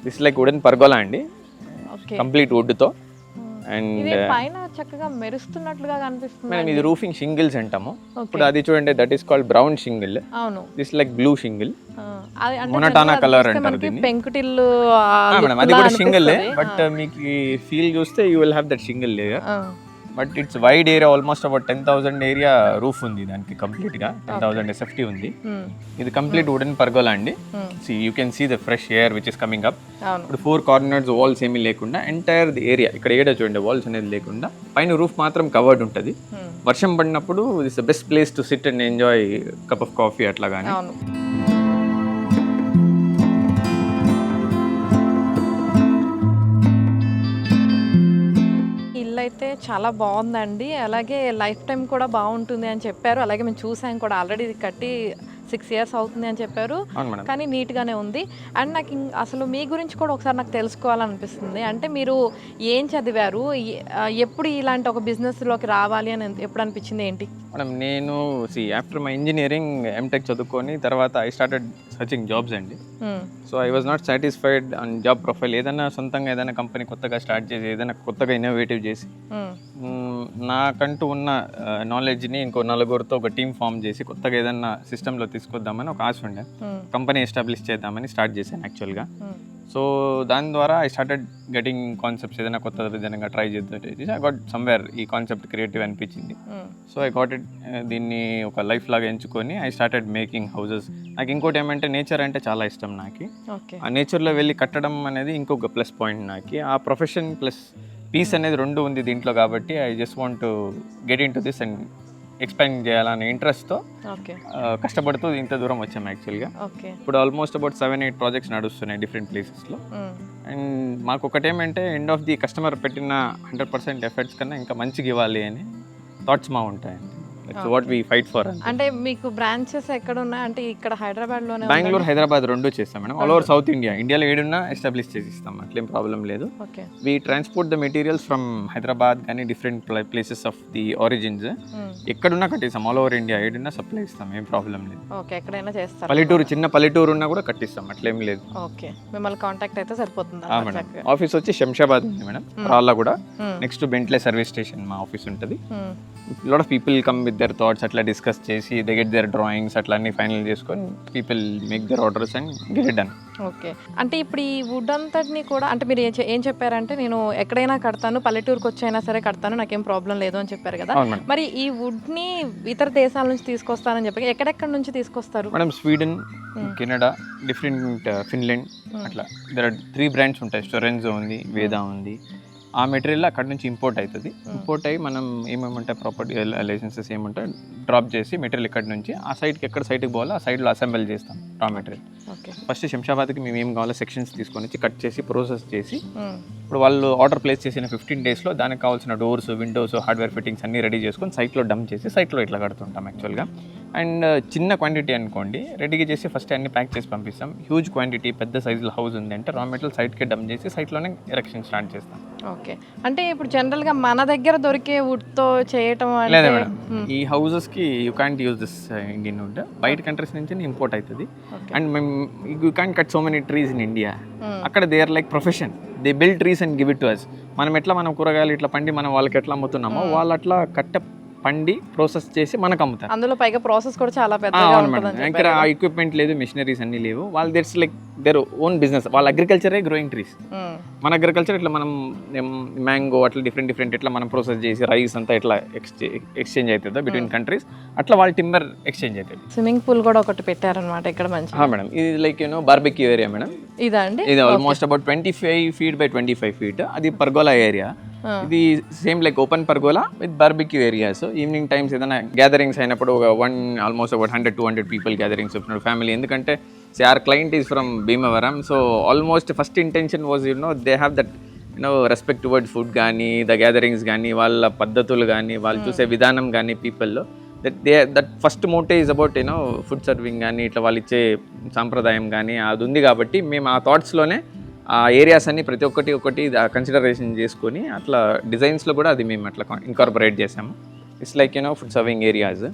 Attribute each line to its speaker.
Speaker 1: This like wooden pergola అండి,
Speaker 2: okay.
Speaker 1: Complete వుడ్తో. And
Speaker 2: ఇది పైన చక్కగా మెరుస్తున్నట్లుగా కనిపిస్తుంది.
Speaker 1: మనం ఇది రూఫింగ్ షింగిల్స్ అంటాము.
Speaker 2: ఓకే.
Speaker 1: ఇప్పుడు అది చూడండి, దట్ ఈస్ కాల్డ్ బ్రౌన్ షింగిల్.
Speaker 2: అవును.
Speaker 1: దిస్ లైక్ బ్లూ షింగిల్,
Speaker 2: అది అంటే
Speaker 1: మొనటానా
Speaker 2: generally
Speaker 1: కలర్
Speaker 2: చూస్తే
Speaker 1: అంటారు
Speaker 2: మనకి
Speaker 1: దీన్ని.
Speaker 2: పెంకుటిల్లు
Speaker 1: మేడం అది కూడా షింగిల్, బట్ మీకు ఫీల్ చూస్తే you will have that shingle layer. But it's wide area, almost about 10,000 area roof ఉంది దానికి, కంప్లీట్ గా 10,000 SFT ఉంది. ఇది కంప్లీట్ వుడెన్ పర్గోలా అండి. See you can see the fresh air which is coming up. ఇప్పుడు 4 corners walls ఏమీ లేకుండా entire the area, ఇక్కడ ఏడా చూడండి వాల్స్ అనేది లేకుండా, పైన రూఫ్ మాత్రం కవర్డ్ ఉంటుంది. వర్షం పడినప్పుడు it's the best place to SIT and enjoy cup of coffee అట్లా కానీ.
Speaker 2: ఇల్లు అయితే చాలా బాగుందండి, అలాగే లైఫ్ టైం కూడా బాగుంటుంది అని చెప్పారు. అలాగే మేము చూసాం కూడా, ఆల్రెడీ ఇది కట్టి 6 years అవుతుంది అని చెప్పారు, కానీ నీట్గానే ఉంది. అండ్ నాకు అసలు మీ గురించి కూడా ఒకసారి నాకు తెలుసుకోవాలనిపిస్తుంది. అంటే మీరు ఏం చదివారు, ఎప్పుడు ఇలాంటి ఒక బిజినెస్లోకి రావాలి అని ఎప్పుడు అనిపించింది, ఏంటి?
Speaker 1: మేడం నేను ఆఫ్టర్ మై ఇంజనీరింగ్ ఎంటెక్ చదువుకొని తర్వాత ఐ స్టార్టెడ్ సర్చింగ్ జాబ్స్ అండి. So I was not satisfied on job profile. ఏదైనా సొంతంగా ఏదైనా కంపెనీ కొత్తగా స్టార్ట్ చేసి, ఏదైనా కొత్తగా ఇన్నోవేటివ్ చేసి, నాకంటూ ఉన్న నాలెడ్జ్ని ఇంకో నలుగురితో ఒక టీమ్ ఫామ్ చేసి కొత్తగా ఏదైనా సిస్టంలో తీసుకొద్దామని ఒక ఆశ ఉండే. కంపెనీ ఎస్టాబ్లిష్ చేద్దామని స్టార్ట్ చేశాను యాక్చువల్గా. సో దాని ద్వారా ఐ స్టార్టెడ్ గెటింగ్ కాన్సెప్ట్స్, ఏదైనా కొత్త విధంగా ట్రై చేద్దాం. ఐ గాట్ సమ్వేర్ ఈ కాన్సెప్ట్ క్రియేటివ్ అనిపించింది. సో ఐ గాట్ ఇట్, దీన్ని ఒక లైఫ్ లాగా ఎంచుకొని ఐ స్టార్టెడ్ మేకింగ్ హౌసెస్. నాకు ఇంకోటి ఏమంటే నేచర్ అంటే చాలా ఇష్టం నాకు. ఆ నేచర్లో వెళ్ళి కట్టడం అనేది ఇంకొక ప్లస్ పాయింట్ నాకు. ఆ ప్రొఫెషన్ ప్లస్ పీస్ అనేది రెండు ఉంది దీంట్లో, కాబట్టి I just want to get in to this and expand చేయాలనే ఇంట్రెస్ట్తో కష్టపడుతూ ఇంత దూరం వచ్చాము యాక్చువల్గా. ఇప్పుడు ఆల్మోస్ట్ అబౌట్ 7-8 ప్రాజెక్ట్స్ నడుస్తున్నాయి డిఫరెంట్ ప్లేసెస్లో. అండ్ మాకు ఒకటేమంటే ఎండ్ ఆఫ్ ది కస్టమర్ పెట్టిన 100% ఎఫర్ట్స్ కన్నా ఇంకా మంచిగా ఇవ్వాలి అని థాట్స్ మా ఉంటాయండి. What we fight for.
Speaker 2: అంటే మీకు బ్రాంచెస్ ఎక్కడ ఉన్నాయి? అంటే ఇక్కడ హైదరాబాద్లోనే,
Speaker 1: బెంగళూరు, హైదరాబాద్ రెండు చేస్తాం మేడం. ఆల్ ఓవర్ సౌత్ ఇండియాలో ఏడున్నా ఎస్టాబ్లిష్ చేసి ఇస్తాం, అట్లేం ప్రాబ్లం లేదు. We transport the materials from Hyderabad కానీ different places of the origins ఎక్కడున్నా కట్టిస్తాం. ఆల్ ఓవర్ ఇండియా ఏడున్నా సప్లై ఇస్తాం, ఏం ప్రాబ్లం లేదు.
Speaker 2: ఎక్కడైనా చేస్తాం.
Speaker 1: పల్లెటూరు, చిన్న పల్లెటూరు ఉన్నా కూడా కట్టిస్తాం, అట్లేం లేదు.
Speaker 2: ఓకే, మిమ్మల్ని కాంటాక్ట్ అయితే సరిపోతుంది.
Speaker 1: ఆఫీస్ వచ్చి శంషాబాద్ ఉంది మేడం, రాళ్ళ కూడా నెక్స్ట్ బెంట్లే సర్వీస్ స్టేషన్ మా ఆఫీస్ ఉంటుంది. Lot of people come with their thoughts, అట్లా డిస్కస్ చేసి దే గెట్ దేర్ డ్రాయింగ్స్, అట్లా అన్ని ఫైనల్ చేసుకొని people make their orders and get it done.
Speaker 2: Okay, అంటే ఇప్పుడు ఈ వుడ్ అంతటిని కూడా, అంటే మీరు ఏం చెప్పారంటే నేను ఎక్కడైనా కడతాను, పల్లెటూరుకి వచ్చైనా సరే కడతాను, నాకేం ప్రాబ్లం లేదు అని చెప్పారు కదా. మరి ఈ వుడ్ని ఇతర దేశాల నుంచి తీసుకొస్తానని చెప్పి ఎక్కడెక్కడ నుంచి తీసుకొస్తారు
Speaker 1: madam? Sweden, Canada, different Finland, అట్లా దర్ ఆర్ 3 బ్రాండ్స్ ఉంటాయి. స్టోరెన్జో ఉంది, వేదా ఉంది. ఆ మెటీరియల్ అక్కడ నుంచి ఇంపోర్ట్ అవుతుంది. ఇంపోర్ట్ అయ్యి మనం ఏమేమంటే ప్రాపర్టీ లైసెన్సెస్ ఏమంటే డ్రాప్ చేసి మెటీరియల్ ఇక్కడ నుంచి ఆ సైడ్కి, ఎక్కడ సైడ్కి పోవాలో ఆ సైడ్లో అసెంబుల్ చేస్తాం రా మెటీరియల్. ఫస్ట్ శంషాబాద్కి మేము ఏం కావాలో సెక్షన్స్ తీసుకొని వచ్చి కట్ చేసి ప్రాసెస్ చేసి, ఇప్పుడు వాళ్ళు ఆర్డర్ ప్లేస్ చేసిన 15 daysలో దానికి కావాల్సిన డోర్స్, విండోస్, హార్డ్వేర్ ఫిట్టింగ్స్ అన్నీ రెడీ చేసుకొని సైట్లో డంప్ చేసి సైట్లో ఇట్లా కడుతుంటాం యాక్చువల్గా. అండ్ చిన్న క్వాంటిటీ అనుకోండి, రెడీగా చేసి ఫస్ట్ అన్ని ప్యాక్ చేసి పంపిస్తాం. హ్యూజ్ క్వాంటిటీ, పెద్ద సైజులో హౌస్ ఉంది అంటే రా మెటీరియల్ సైట్కి డంప్ చేసి సైట్లోనే ఎరెక్షన్ స్టార్ట్ చేస్తాం.
Speaker 2: ఓకే, అంటే ఇప్పుడు జనరల్గా మన దగ్గర దొరికే వుడ్తో చేయటం
Speaker 1: లేదా మేడం, ఈ హౌసెస్కి you can't use this Indian wood, బయట కంట్రీస్ నుంచి ఇంపోర్ట్ అవుతుంది. అండ్ మేము you can't cut so many trees in India. అక్కడ they are like profession, they build trees and give it to us. మనం కూరగాయలు ఇట్లా పండి మనం వాళ్ళకి ఎట్లా అమ్ముతున్నామో, వాళ్ళు అట్లా పండి ప్రాసెస్ చేసి మనకు అమ్ముతారు.
Speaker 2: అందులో పైగా ప్రాసెస్ కూడా చాలా పెద్దగా ఉంటుంది.
Speaker 1: ఇక్కడ ఆ ఎక్విప్మెంట్ లేదు, మిషనరీస్ అన్ని లేవు. వాళ్ళు that's like their own business. వాళ్ళ అగ్రికల్చరే గ్రోయింగ్ ట్రీస్. మన అగ్రికల్చర్ ఇట్లా మనం మ్యాంగో అట్లా డిఫరెంట్ ఇట్లా మనం ప్రాసెస్ చేసి రైస్ అంతా ఇట్లా ఎక్స్చేంజ్ అవుతుందో బిట్వీన్ కంట్రీస్, అట్లా వాళ్ళ టింబర్ ఎక్స్చేంజ్ అవుతుంది.
Speaker 2: స్విమ్మింగ్ పూల్ కూడా ఒకటి పెట్టారనమాట ఇక్కడ మంచి.
Speaker 1: మేడం ఇది లైక్ బార్బెక్యూ ఏరియా మేడం.
Speaker 2: ఇదా అండి?
Speaker 1: ఇది almost about 25 feet by 25 feet. అది పర్గోలా ఏరియా. ఇది same like open పర్గోలా with barbecue areas. Evening times ఏదైనా గ్యాదరింగ్స్ అయినప్పుడు ఆల్మోస్ట్ అబౌట్ 100-200 people గ్యాదరింగ్స్ వచ్చినప్పుడు ఫ్యామిలీ, ఎందుకంటే our client is from Bhimavaram, so almost first intention was they have that respect towards food గానీ, the gatherings గానీ, వాళ్ళ పద్ధతులు కానీ, వాళ్ళు చూసే విధానం కానీ పీపుల్లో that first motto is about food serving కానీ, ఇట్లా వాళ్ళు ఇచ్చే సాంప్రదాయం కానీ అది ఉంది. కాబట్టి మేము ఆ థాట్స్లోనే ఆ ఏరియాస్ అన్ని ప్రతి ఒక్కటి కన్సిడరేషన్ చేసుకొని అట్లా డిజైన్స్లో కూడా అది మేము అట్లా ఇన్కార్పొరేట్ చేసాము. It's like food serving areas.